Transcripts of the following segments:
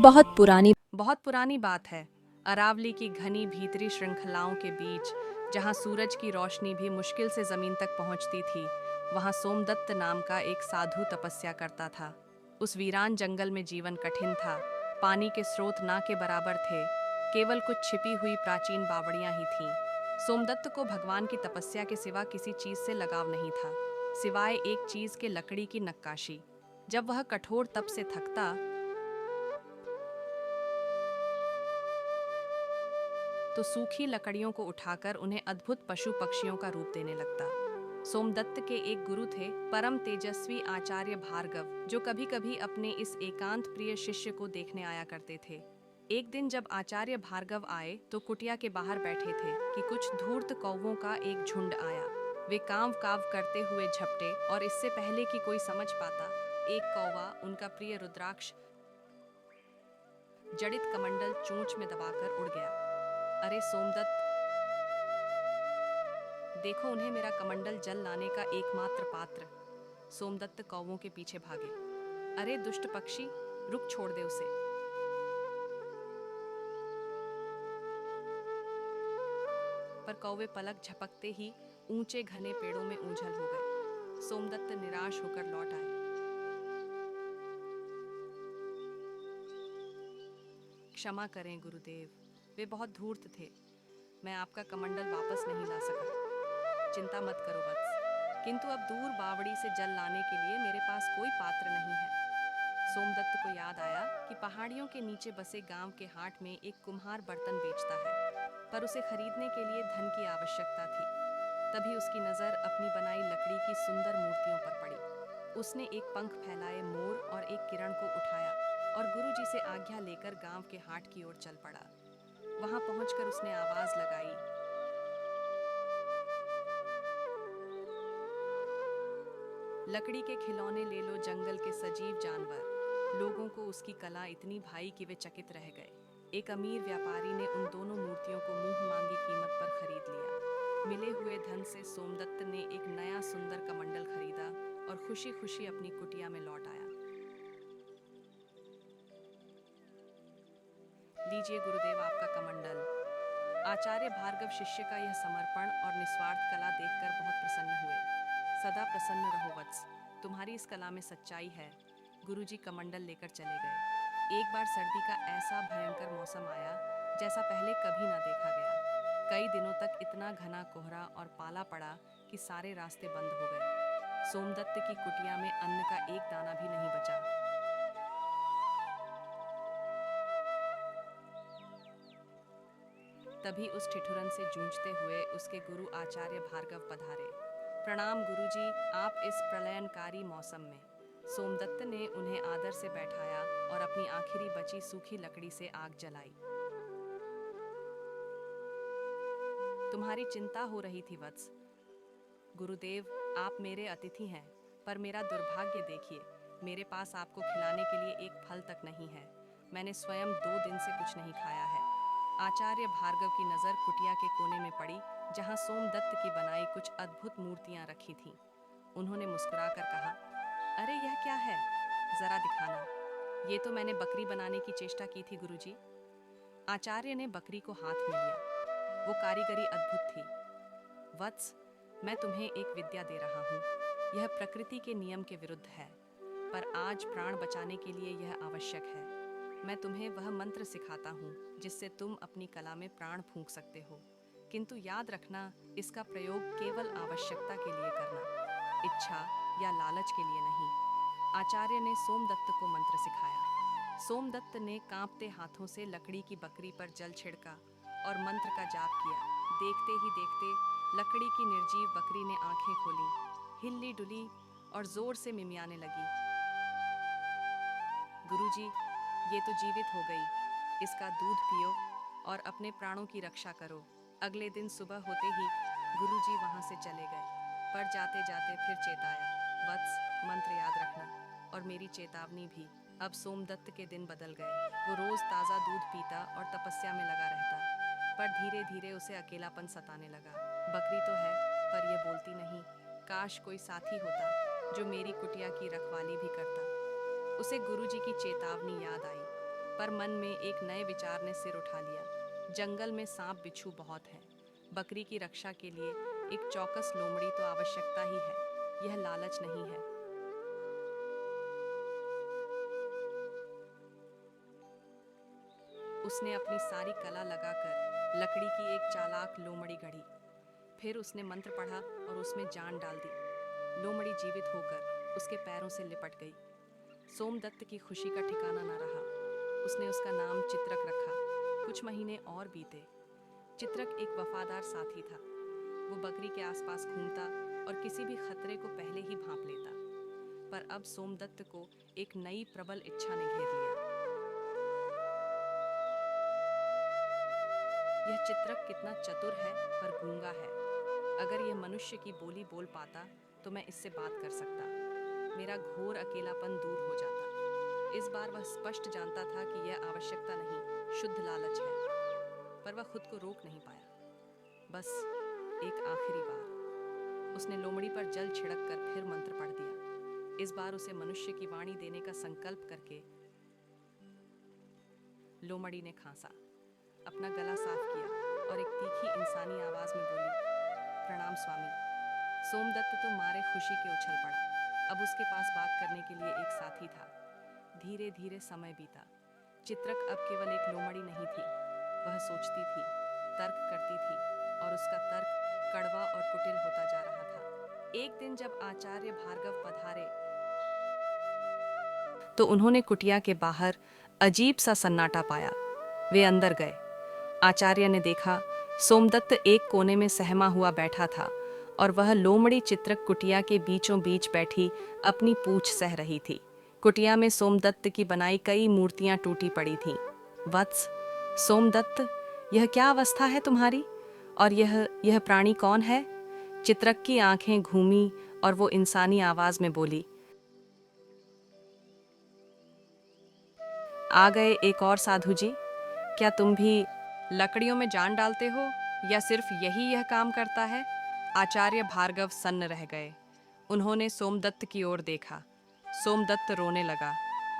बहुत पुरानी बात है। अरावली की घनी भीतरी श्रृंखलाओं के बीच, जहां सूरज की रोशनी भी मुश्किल से जमीन तक पहुंचती थी, वहां सोमदत्त नाम का एक साधु तपस्या करता था। उस वीरान जंगल में जीवन कठिन था। पानी के स्रोत ना के बराबर थे, केवल कुछ छिपी हुई प्राचीन बावड़ियां ही थीं। सोमदत्त को भगवान की तपस्या के सिवा किसी चीज से लगाव नहीं था, सिवाय एक चीज के, लकड़ी की नक्काशी। जब वह कठोर तप से थकता तो सूखी लकड़ियों को उठाकर उन्हें अद्भुत पशु पक्षियों का रूप देने लगता। सोमदत्त के एक गुरु थे, परम तेजस्वी आचार्य भार्गव, जो कभी कभी अपने इस एकांत प्रिय शिष्य को देखने आया करते थे। एक दिन जब आचार्य भार्गव आए तो कुटिया के बाहर बैठे थे कि कुछ धूर्त कौवों का एक झुंड आया। वे कांव कांव करते हुए झपटे और इससे पहले कि कोई समझ पाता, एक कौवा, उनका प्रिय रुद्राक्ष जड़ित कमंडल चोंच में दबाकर उड़ गया। अरे सोमदत्त, देखो उन्हें, मेरा कमंडल जल लाने का एकमात्र पात्र। सोमदत्त कौवों के पीछे भागे। अरे दुष्ट पक्षी, रुक, छोड़ दे उसे। पर कौवे पलक झपकते ही ऊंचे घने पेड़ों में ऊंझल हो गए। सोमदत्त निराश होकर लौट आए। क्षमा करें गुरुदेव, वे बहुत धूर्त थे। मैं आपका कमंडल वापस नहीं ला सका। चिंता मत करो वत्स, किंतु अब दूर बावड़ी से जल लाने के लिए मेरे पास कोई पात्र नहीं है। सोमदत्त को याद आया कि पहाड़ियों के नीचे बसे गांव के हाट में एक कुम्हार बर्तन बेचता है, पर उसे खरीदने के लिए धन की आवश्यकता थी। तभी उसकी नज़र अपनी बनाई लकड़ी की सुंदर मूर्तियों पर पड़ी। उसने एक पंख फैलाए मोर और एक किरण को उठाया और गुरुजी से आज्ञा लेकर गांव के हाट की ओर चल पड़ा। वहां पहुंचकर उसने आवाज लगाई, लकड़ी के खिलौने ले लो, जंगल के सजीव जानवर। लोगों को उसकी कला इतनी भाई कि वे चकित रह गए। एक अमीर व्यापारी ने उन दोनों मूर्तियों को मुंह मांगी कीमत पर खरीद लिया। मिले हुए धन से सोमदत्त ने एक नया सुंदर कमंडल खरीदा और खुशी खुशी अपनी कुटिया में लौट आया। लीजिए गुरुदेव, आपका कमंडल। आचार्य भार्गव शिष्य का यह समर्पण और निस्वार्थ कला देखकर बहुत प्रसन्न हुए। सदा प्रसन्न रहो वत्स, तुम्हारी इस कला में सच्चाई है। गुरुजी कमंडल लेकर चले गए। एक बार सर्दी का ऐसा भयंकर मौसम आया जैसा पहले कभी ना देखा गया। कई दिनों तक इतना घना कोहरा और पाला पड़ा कि सारे रास्ते बंद हो गए। सोमदत्त की कुटिया में अन्न का एक दाना भी नहीं बचा। तभी उस ठिठुरन से जूझते हुए उसके गुरु आचार्य भार्गव पधारे। प्रणाम गुरुजी, आप इस प्रलयनकारी मौसम में। सोमदत्त ने उन्हें आदर से बैठाया और अपनी आखिरी बची सूखी लकड़ी से आग जलाई। तुम्हारी चिंता हो रही थी वत्स। गुरुदेव, आप मेरे अतिथि हैं, पर मेरा दुर्भाग्य देखिए, मेरे पास आपको खिलाने के लिए एक फल तक नहीं है। मैंने स्वयं 2 दिन से कुछ नहीं खाया है। आचार्य भार्गव की नज़र कुटिया के कोने में पड़ी, जहां सोमदत्त की बनाई कुछ अद्भुत मूर्तियां रखी थीं। उन्होंने मुस्कुराकर कहा, अरे यह क्या है, जरा दिखाना। ये तो मैंने बकरी बनाने की चेष्टा की थी गुरुजी। आचार्य ने बकरी को हाथ में लिया। वो कारीगरी अद्भुत थी। वत्स, मैं तुम्हें एक विद्या दे रहा हूँ। यह प्रकृति के नियम के विरुद्ध है, पर आज प्राण बचाने के लिए यह आवश्यक है। मैं तुम्हें वह मंत्र सिखाता हूँ जिससे तुम अपनी कला में प्राण फूंक सकते हो, किंतु याद रखना, इसका प्रयोग केवल आवश्यकता के लिए करना, इच्छा या लालच के लिए नहीं। आचार्य ने सोमदत्त को मंत्र सिखाया। सोमदत्त ने कांपते हाथों से लकड़ी की बकरी पर जल छिड़का और मंत्र का जाप किया। देखते ही देखते लकड़ी की निर्जीव बकरी ने आंखें खोली, हिल्ली डुली और जोर से मिमियाने लगी। गुरुजी, ये तो जीवित हो गई, इसका दूध पियो और अपने प्राणों की रक्षा करो। अगले दिन सुबह होते ही गुरुजी वहां से चले गए, पर जाते जाते फिर चेताया, वत्स, मंत्र याद रखना, और मेरी चेतावनी भी। अब सोमदत्त के दिन बदल गए। वो रोज ताज़ा दूध पीता और तपस्या में लगा रहता, पर धीरे धीरे उसे अकेलापन सताने लगा। बकरी तो है, पर यह बोलती नहीं। काश कोई साथी होता जो मेरी कुटिया की रखवाली भी करता। उसे गुरुजी की चेतावनी याद आई। पर मन में एक नए विचार ने सिर उठा लिया। जंगल में सांप बिच्छू बहुत हैं। बकरी की रक्षा के लिए एक चौकस लोमड़ी तो आवश्यकता ही है। यह लालच नहीं है। उसने अपनी सारी कला लगाकर लकड़ी की एक चालाक लोमड़ी गढ़ी। फिर उसने मंत्र पढ़ा और उसमें जान डाल दी। लोमड़ी जीवित होकर उसके पैरों से लिपट गई। सोमदत्त की खुशी का ठिकाना न रहा। उसने उसका नाम चित्रक रखा। कुछ महीने और बीते। चित्रक एक वफादार साथी था। वो बकरी के आसपास घूमता और किसी भी खतरे को पहले ही भांप लेता। पर अब सोमदत्त को एक नई प्रबल इच्छा ने घेर लिया। यह चित्रक कितना चतुर है, पर गूंगा है। अगर यह मनुष्य की बोली बोल पाता तो मैं इससे बात कर सकता। मेरा घोर अकेलापन दूर हो जाता। इस बार वह स्पष्ट जानता था कि यह आवश्यकता नहीं, शुद्ध लालच है। पर वह खुद को रोक नहीं पाया। बस एक आखिरी बार उसने लोमड़ी पर जल छिड़क कर फिर मंत्र पढ़ दिया। इस बार उसे मनुष्य की वाणी देने का संकल्प करके लोमड़ी ने खांसा, अपना गला साफ किया और एक तीखी इंसानी आवाज में बोली, प्रणाम स्वामी। सोमदत्त तो मारे खुशी के उछल पड़ा। अब उसके पास बात करने के लिए एक साथी था। धीरे धीरे समय बीता। चित्रक अब केवल एक लोमड़ी नहीं थी। वह सोचती थी, तर्क करती थी और उसका तर्क कड़वा और कुटिल होता जा रहा था। एक दिन जब आचार्य भार्गव पधारे तो उन्होंने कुटिया के बाहर अजीब सा सन्नाटा पाया। वे अंदर गए। आचार्य ने देखा, सोमदत्त एक कोने में सहमा हुआ बैठा था और वह लोमड़ी चित्रक कुटिया के बीचों बीच बैठी अपनी पूंछ सह रही थी। कुटिया में सोमदत्त की बनाई कई मूर्तियां टूटी पड़ी थीं। वत्स, सोमदत्त, यह क्या अवस्था है तुम्हारी? और यह प्राणी कौन है? चित्रक की आंखें घूमी और वो इंसानी आवाज में बोली, आ गए एक और साधु जी। क्या तुम भी लकड़ियों में जान डालते हो या सिर्फ यही यह काम करता है? आचार्य भार्गव सन्न रह गए। उन्होंने सोमदत्त की ओर देखा। सोमदत्त रोने लगा।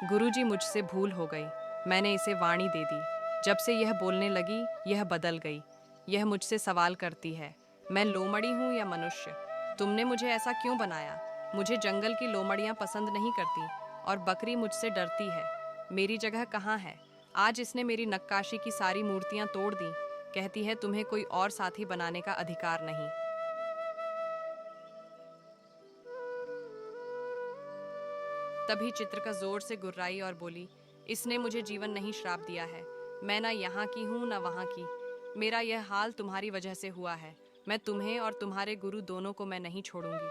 गुरुजी, मुझसे भूल हो गई। मैंने इसे वाणी दे दी। जब से यह बोलने लगी, यह बदल गई। यह मुझसे सवाल करती है, मैं लोमड़ी हूँ या मनुष्य? तुमने मुझे ऐसा क्यों बनाया? मुझे जंगल की लोमड़ियाँ पसंद नहीं करती और बकरी मुझसे डरती है। मेरी जगह कहाँ है? आज इसने मेरी नक्काशी की सारी मूर्तियां तोड़ दी। कहती है तुम्हें कोई और साथी बनाने का अधिकार नहीं। तभी चित्रका जोर से गुर्राई और बोली, इसने मुझे जीवन नहीं श्राप दिया है। मैं ना यहाँ की हूँ ना वहाँ की। मेरा यह हाल तुम्हारी वजह से हुआ है। मैं तुम्हें और तुम्हारे गुरु दोनों को मैं नहीं छोड़ूंगी।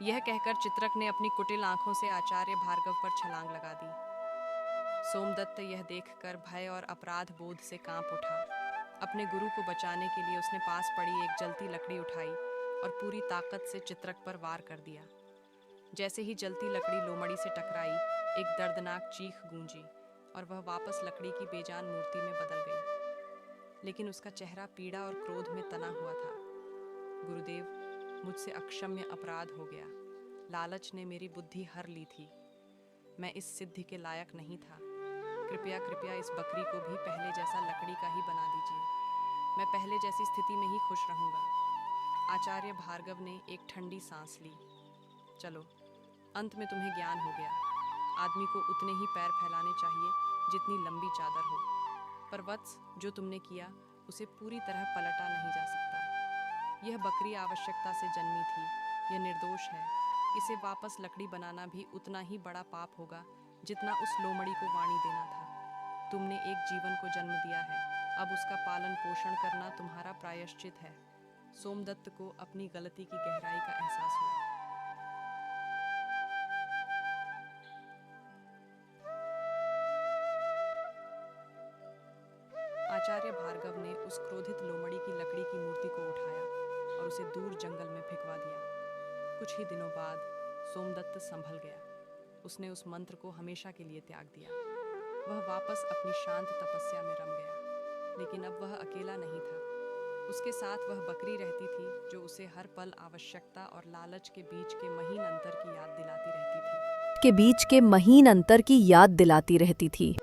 यह कहकर चित्रक ने अपनी कुटिल आंखों से आचार्य भार्गव पर छलांग लगा दी। सोमदत्त यह देखकर भय और अपराध बोध से कांप उठा। अपने गुरु को बचाने के लिए उसने पास पड़ी एक जलती लकड़ी उठाई और पूरी ताकत से चित्रक पर वार कर दिया। जैसे ही जलती लकड़ी लोमड़ी से टकराई, एक दर्दनाक चीख गूंजी और वह वापस लकड़ी की बेजान मूर्ति में बदल गई। लेकिन उसका चेहरा पीड़ा और क्रोध में तना हुआ था। गुरुदेव, मुझसे अक्षम्य अपराध हो गया। लालच ने मेरी बुद्धि हर ली थी। मैं इस सिद्धि के लायक नहीं था। कृपया कृपया इस बकरी को भी पहले जैसा लकड़ी का ही बना दीजिए। मैं पहले जैसी स्थिति में ही खुश रहूंगा। आचार्य भार्गव ने एक ठंडी सांस ली। चलो, अंत में तुम्हें ज्ञान हो गया। आदमी को उतने ही पैर फैलाने चाहिए जितनी लंबी चादर हो। पर वत्स, जो तुमने किया उसे पूरी तरह पलटा नहीं जा सकता। यह बकरी आवश्यकता से जन्मी थी। यह निर्दोष है। इसे वापस लकड़ी बनाना भी उतना ही बड़ा पाप होगा जितना उस लोमड़ी को वाणी देना था। तुमने एक जीवन को जन्म दिया है। अब उसका पालन पोषण करना तुम्हारा प्रायश्चित है। सोमदत्त को अपनी गलती की गहराई का एहसास हुआ। आचार्य भार्गव ने उस क्रोधित लोमड़ी की लकड़ी की मूर्ति को उठाया और उसे दूर जंगल में फेंकवा दिया। कुछ ही दिनों बाद सोमदत्त संभल गया। उसने उस मंत्र को हमेशा के लिए त्याग दिया। वह वापस अपनी शांत तपस्या में रम गया। लेकिन अब वह अकेला नहीं था। उसके साथ वह बकरी रहती थी जो उसे हर पल आवश्यकता और लालच के बीच के महीन अंतर की याद दिलाती रहती थी।